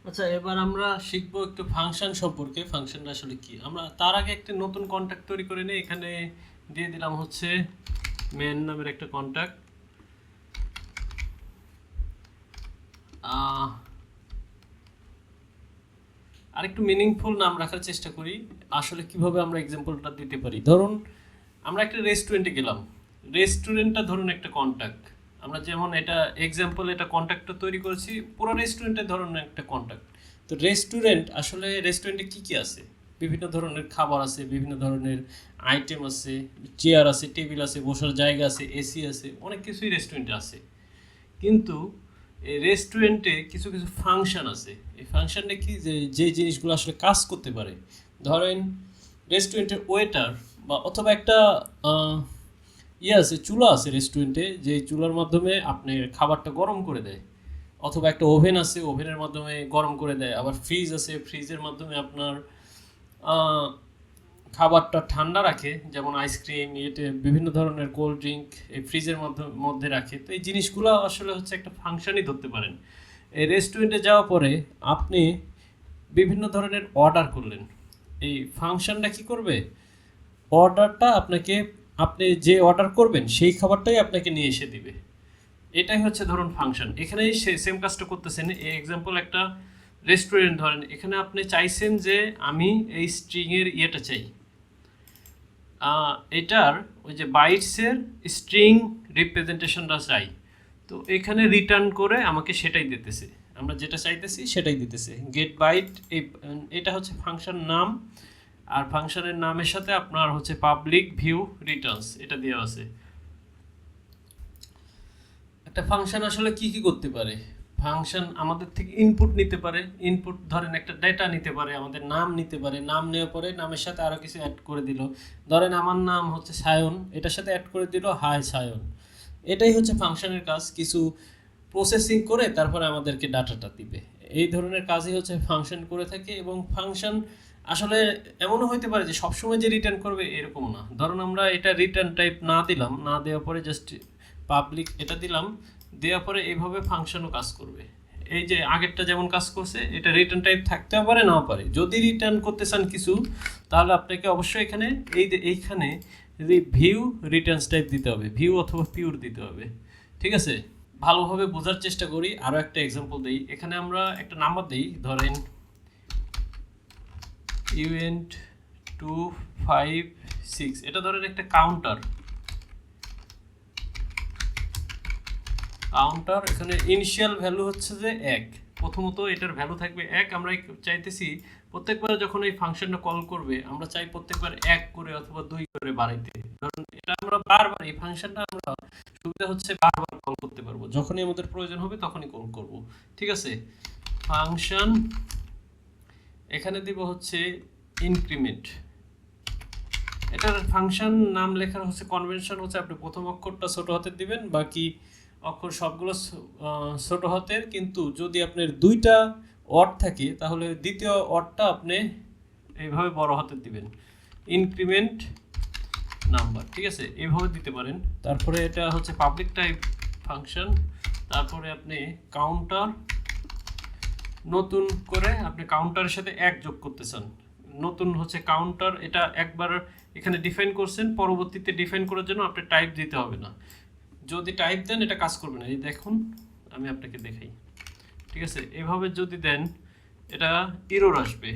আচ্ছা, এবার আমরা শিখবো একটু ফাংশন সম্পর্কে। ফাংশনটা আসলে কি। আমরা তার আগে একটা নতুন কন্ট্যাক্ট তৈরি করে নিই। এখানে দিয়ে দিলাম হচ্ছে মেন নামের একটা কন্ট্যাক্ট। আর একটু মিনিংফুল নাম রাখার চেষ্টা করি। আসলে কিভাবে আমরা এক্সাম্পলটা দিতে পারি। ধরুন আমরা একটা রেস্টুরেন্টে গেলাম। রেস্টুরেন্টটা ধরুন একটা কন্ট্যাক্ট। আমরা যেমন এটা এক্সাম্পল, এটা কন্ট্যাক্টটা তৈরি করেছি, পুরো রেস্টুরেন্টে ধরুন একটা কন্ট্যাক্ট। তো রেস্টুরেন্ট, আসলে রেস্টুরেন্টে কি কি আছে? বিভিন্ন ধরনের খাবার আছে, বিভিন্ন ধরনের আইটেম আছে, চেয়ার আছে, টেবিল আছে, বসার জায়গা আছে, এসি আছে, অনেক কিছুই রেস্টুরেন্টে আছে। কিন্তু এই রেস্টুরেন্টে কিছু কিছু ফাংশন আছে। এই ফাংশনটা কি, যে যে জিনিসগুলো আসলে কাজ করতে পারে। ধরেন রেস্টুরেন্টের ওয়েটার বা অথবা একটা আছে, চুলা আছে রেস্টুরেন্টে, যে চুলার মাধ্যমে আপনি খাবারটা গরম করে দেয়। অথবা একটা ওভেন আছে, ওভেনের মাধ্যমে গরম করে দেয়। আবার ফ্রিজ আছে, ফ্রিজের মাধ্যমে আপনার আহ, খাবারটা ঠান্ডা রাখে, যেমন আইসক্রিম, ইয়েতে বিভিন্ন ধরনের কোল্ড ড্রিঙ্ক এই ফ্রিজের মধ্যে রাখে। তো এই জিনিসগুলো আসলে হচ্ছে একটা ফাংশনই ধরতে পারেন। এই রেস্টুরেন্টে যাওয়ার পরে আপনি বিভিন্ন ধরনের অর্ডার করলেন, এই ফাংশনটা কি করবে, অর্ডারটা আপনাকে, আপনি যে অর্ডার করবেন সেই খাবারটাই আপনাকে নিয়ে এসে দিবে। এটাই হচ্ছে ধরুন ফাংশন। এখানেই সেম কাজটা করতেছেন। এই এক্সাম্পল একটা রেস্টুরেন্ট ধরেন, এখানে আপনি চাইছেন যে আমি এই স্ট্রিংয়ের ইয়েটা চাই, এটার ওই যে বাইটসের স্ট্রিং রিপ্রেজেন্টেশনটা চাই। তো এখানে রিটার্ন করে আমাকে সেটাই দিতেছে, আমরা যেটা চাইতেছি সেটাই দিতেছে। গেট বাইট, এটা হচ্ছে ফাংশন নাম। আর ফাংশনের নামের সাথে আপনার হচ্ছে পাবলিক ভিউ রিটার্নস এটা দেওয়া আছে। একটা ফাংশন আসলে কি কি করতে পারে। ফাংশন আমাদের থেকে ইনপুট নিতে পারে। ইনপুট ধরেন একটা ডেটা নিতে পারে, আমাদের নাম নিতে পারে। নাম নেওয়ার পরে নামের সাথে আরও কিছু অ্যাড করে দিল। ধরেন আমার নাম হচ্ছে সায়ন, এটার সাথে অ্যাড করে দিল হাই সায়ন। এটাই হচ্ছে ফাংশনের কাজ, কিছু প্রসেসিং করে তারপরে আমাদেরকে ডাটাটা দিবে। এই ধরনের কাজই হচ্ছে ফাংশন করে থাকে। এবং ফাংশন আসলে এমনও হইতে পারে যে সবসময় যে রিটার্ন করবে এরকম না। ধরুন আমরা এটা রিটার্ন টাইপ না দিলাম, না দেওয়ার পরে জাস্ট পাবলিক এটা দিলাম, দেওয়ার পরে এইভাবে ফাংশনও কাজ করবে। এই যে আগেরটা যেমন কাজ করছে, এটা রিটার্ন টাইপ থাকতেও পারে নাও পারে। যদি রিটার্ন করতে চান কিছু, তাহলে আপনাকে অবশ্যই এখানে এইখানে যদি ভিউ রিটার্নস টাইপ দিতে হবে, ভিউ অথবা পিওর দিতে হবে। ঠিক আছে, ভালোভাবে বোঝার চেষ্টা করি। আরও একটা এক্সাম্পল দিই। এখানে আমরা একটা নাম্বার দিই, ধরেন ইভেন্ট 256। এটা ধরেন একটা কাউন্টার। এখানে ইনিশিয়াল ভ্যালু হচ্ছে যে 1। প্রথমত এটার ভ্যালু থাকবে 1। আমরা চাইতেছি প্রত্যেকবার যখন এই ফাংশনটা কল করবে, আমরা চাই প্রত্যেকবার 1 করে অথবা 2 করে বাড়াইতে। ধরুন এটা আমরা বারবার, এই ফাংশনটা আমরা সুবিধা হচ্ছে বারবার কল করতে পারবো, যখনই আমাদের প্রয়োজন হবে তখনই কল করব। ঠিক আছে, ফাংশন এখানে দিব হচ্ছে ইনক্রিমেন্ট। এটার ফাংশন নাম লেখার হচ্ছে কনভেনশন হচ্ছে আপনি প্রথম অক্ষরটা ছোট হাতের দিবেন, বাকি অক্ষর সবগুলো ছোট হাতের। কিন্তু যদি আপনার দুইটা অড থাকে তাহলে দ্বিতীয় অডটা আপনি এইভাবে বড় হাতের দিবেন, ইনক্রিমেন্ট নাম্বার। ঠিক আছে, এইভাবে দিতে পারেন। তারপরে এটা হচ্ছে পাবলিক টাইপ ফাংশন। তারপরে আপনি কাউন্টার, নতুন করে আপনি কাউন্টারের সাথে 1 যোগ করতে চান। নতুন হচ্ছে কাউন্টার, এটা একবার এখানে ডিফাইন করছেন, পরবর্তীতে ডিফাইন করার জন্য আপনি টাইপ দিতে হবে না। যদি টাইপ দেন এটা কাজ করবে না। এই দেখুন, আমি আপনাকে দেখাই। ঠিক আছে, এভাবে যদি দেন এটা এরর আসবে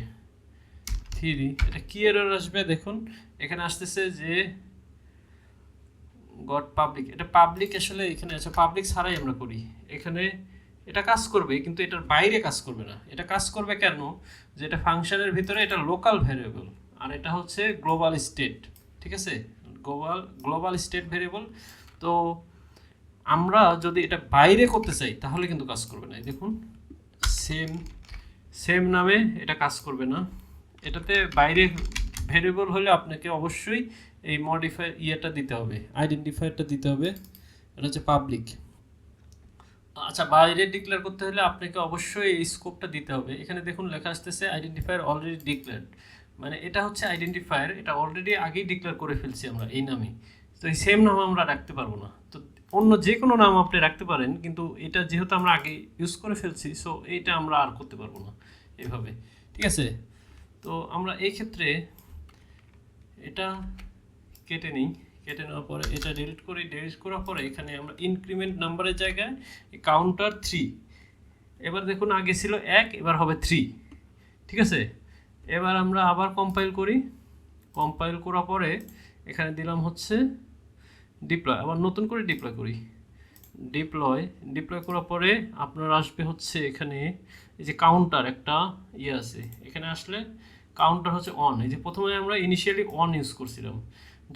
3। এটা কি এরর আসবে দেখুন, এখানে আসতেছে যে গট পাবলিক। এটা পাবলিক আসলে এখানে আছে, পাবলিক ছাড়াই আমরা করি। এখানে এটা কাজ করবে কিন্তু এটার বাইরে কাজ করবে না। এটা কাজ করবে কেন, যে এটা ফাংশনের ভিতরে এটা লোকাল ভ্যারিয়েবল, আর এটা হচ্ছে গ্লোবাল স্টেট। ঠিক আছে, গ্লোবাল স্টেট ভ্যারিয়েবল। তো আমরা যদি এটা বাইরে করতে চাই তাহলে কিন্তু কাজ করবে না। দেখুন, সেম সেম নামে এটা কাজ করবে না। এটাতে বাইরে ভেরিয়েবল হলে আপনাকে অবশ্যই এই মডিফায়ার ইয়েটা দিতে হবে, আইডেন্টিফায়ারটা দিতে হবে। এটা হচ্ছে পাবলিক। আচ্ছা, বাইরে ডিক্লেয়ার করতে হলে আপনাকে অবশ্যই এই স্কোপটা দিতে হবে। এখানে দেখুন লেখা আসতেছে আইডেন্টিফায়ার অলরেডি ডিক্লেয়ার্ড। মানে এটা হচ্ছে আইডেন্টিফায়ার, এটা অলরেডি আগেই ডিক্লেয়ার করে ফেলছি আমরা এই নামে। তো এই সেম নাম আমরা রাখতে পারবো না। তো অন্য যে কোনো নাম আপনি রাখতে পারেন, কিন্তু এটা যেহেতু আমরা আগে ইউজ করে ফেলছি, সো এইটা আমরা আর করতে পারবো না এভাবে। ঠিক আছে, তো আমরা এই ক্ষেত্রে এটা কেটে নিই, কেটে নেওয়ার পরে এটা ডিলিট করি। ডিলিট করার পরে এখানে আমরা ইনক্রিমেন্ট নাম্বারের জায়গায় কাউন্টার 3, এবার দেখুন আগে ছিল 1, এবার হবে 3। ঠিক আছে, এবার আমরা আবার কম্পাইল করি। কম্পাইল করার পরে এখানে দিলাম হচ্ছে ডিপ্লয়, আবার নতুন করে ডিপ্লয় করি। ডিপ্লয় করার পরে আপনার আসবে হচ্ছে এখানে এই যে কাউন্টার একটা ইয়ে আছে, এখানে আসলে কাউন্টার হচ্ছে অন। এই যে প্রথমে আমরা ইনিশিয়ালি অন ইউজ করছিলাম,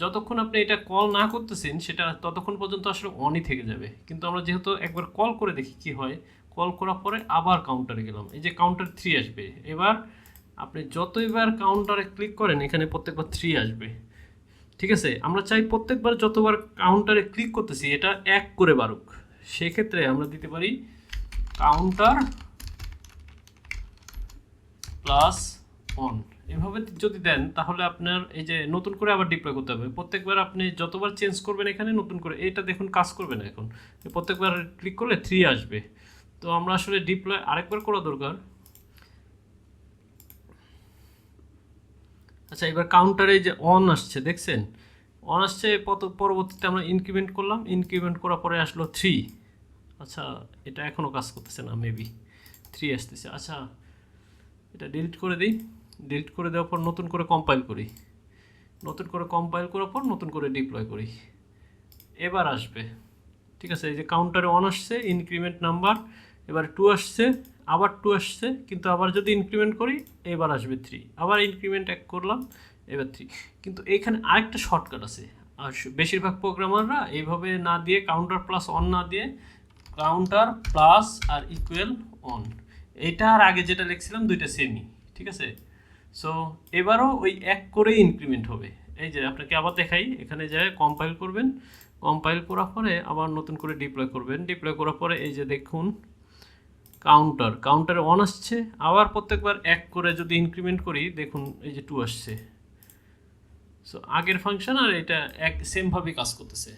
যতক্ষণ আপনি এটা কল না করতেছেন সেটা ততক্ষণ পর্যন্ত আসলে অনই থেকে যাবে। কিন্তু আমরা যেহেতু একবার কল করে দেখি কি হয়, কল করার পরে আবার কাউন্টারে গেলাম, এই যে কাউন্টার 3 আসবে। এবার আপনি যতইবার কাউন্টারে ক্লিক করেন এখানে প্রত্যেকবার 3 আসবে। ঠিক আছে, আমরা চাই প্রত্যেকবার যতবার কাউন্টারে ক্লিক করতেছি এটা 1 করে বাড়ুক। সেক্ষেত্রে আমরা দিতে পারি কাউন্টার প্লাস অন। এভাবে যদি দেন তাহলে আপনার এই যে নতুন করে আবার ডিপ্লয় করতে হবে। প্রত্যেকবার আপনি যতবার চেঞ্জ করবেন এখানে নতুন করে, এটা দেখুন কাজ করবে না এখন, প্রত্যেকবার ক্লিক করলে 3 আসবে। তো আমরা আসলে ডিপ্লয় আরেকবার করা দরকার। আচ্ছা, এবার কাউন্টারে যে অন আসছে দেখছেন, অন আসছে, পরবর্তীতে আমরা ইনক্রিমেন্ট করলাম, ইনক্রিমেন্ট করার পরে আসলো 3। আচ্ছা, এটা এখনও কাজ করতেছে না, মেবি 3 আসতেছে। আচ্ছা, এটা ডিলিট করে দিই। ডিলিট করে দেওয়ার পর নতুন করে কম্পাইল করি। নতুন করে কম্পাইল করার পর নতুন করে ডিপ্লয় করি, এবার আসবে। ঠিক আছে, এই যে কাউন্টারে অন আসছে, ইনক্রিমেন্ট নাম্বার, এবার 2 আসছে, আবার 2 আসছে, কিন্তু আবার যদি ইনক্রিমেন্ট করি এবার আসবে 3, আবার ইনক্রিমেন্ট 1 করলাম, এবার 3। কিন্তু এখানে আরেকটা শর্টকাট আছে, আর বেশিরভাগ প্রোগ্রামাররা এইভাবে না দিয়ে, কাউন্টার প্লাস অন না দিয়ে counter plus R equal on, এটা আর আগে যেটা লিখছিলাম দুইটা সেমই। ঠিক আছে, সো এবারও ওই 1 করেই ইনক্রিমেন্ট হবে। এই যে আপনাকে আবার দেখাই, এখানে যায় কম্পাইল করবেন, কম্পাইল করার পরে আবার নতুন করে ডিপ্লয় করবেন। ডিপ্লয় করার পরে এই যে দেখুন কাউন্টারে অন আসছে, আবার প্রত্যেকবার 1 করে যদি ইনক্রিমেন্ট করি দেখুন এই যে 2 আসছে। সো আগের ফাংশন আর এটা এক সেমভাবেই কাজ করতেছে।